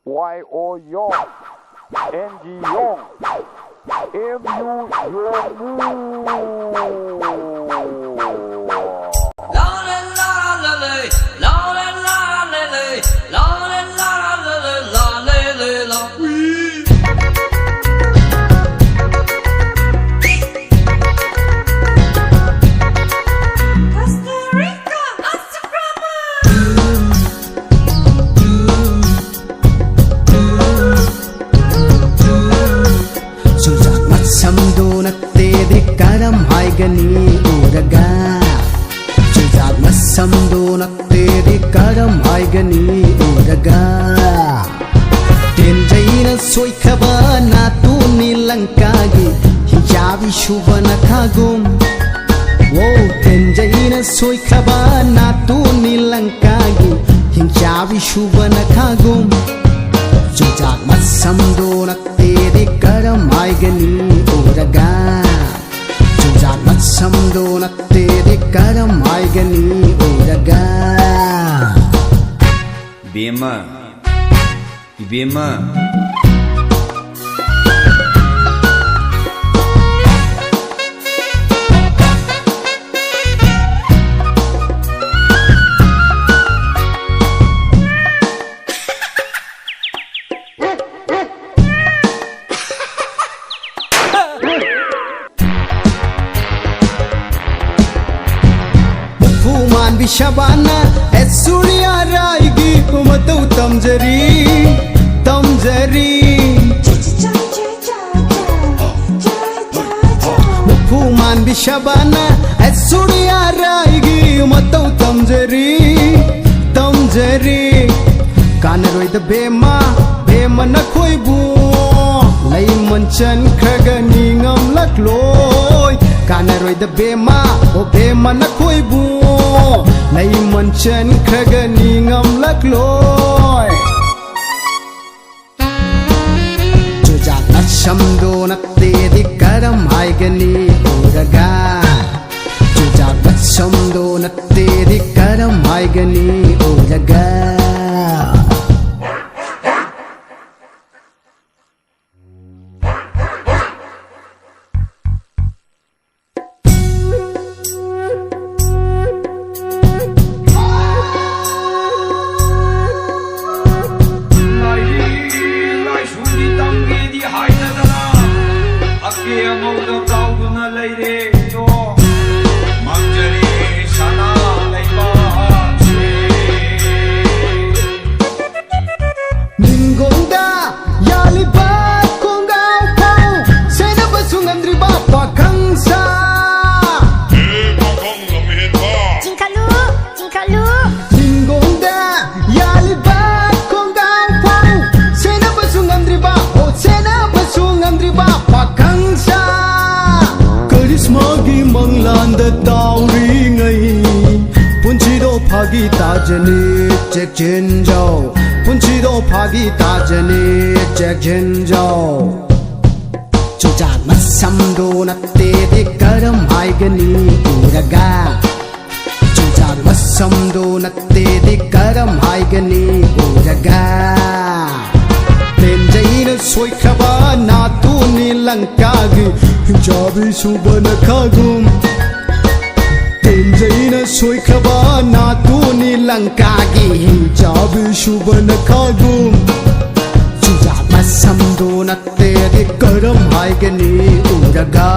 YO Yong, NG Yong, MU Samdo nattedi karam haigani uraga Chujak masamdo nattedi karam haigani uraga Tenjaina soikhaba natu nilankagi hijabi shubana khagum Wo tenjaina soikhaba natu nilankagi hijabi shubana khagum Chujak masamdo nattedi karam haigani uraga Chujak masamdo nattedi karam haigani uraga Ibema Fuman bishabana et surya raigi umatau tamjari Fuman bishabana et surya raigi umatau tamjari Kanaroi da bema na khoi bu Lai manchan khaga ningam lakloi Kanaroi da bema na khoi bu Lai manchan khaga ningam lakloi Chujak na shamdo nattedi karam haigani uraga Chujak na shamdo nattedi karam haigani uraga Manglanda tauri ngai punchido phagi tajani check chinjao punchido phagi tajani check chinjao Chujak masamdo nattedi karam haigani uraga Chujak masamdo nattedi karam haigani uraga Tenjaina soikhaba natu nilankagi hijabi shubana khagum Tenjaina soikhaba natu nilankagi hijabi shubana khagum Chujak masamdo nattedi karam haigani uraga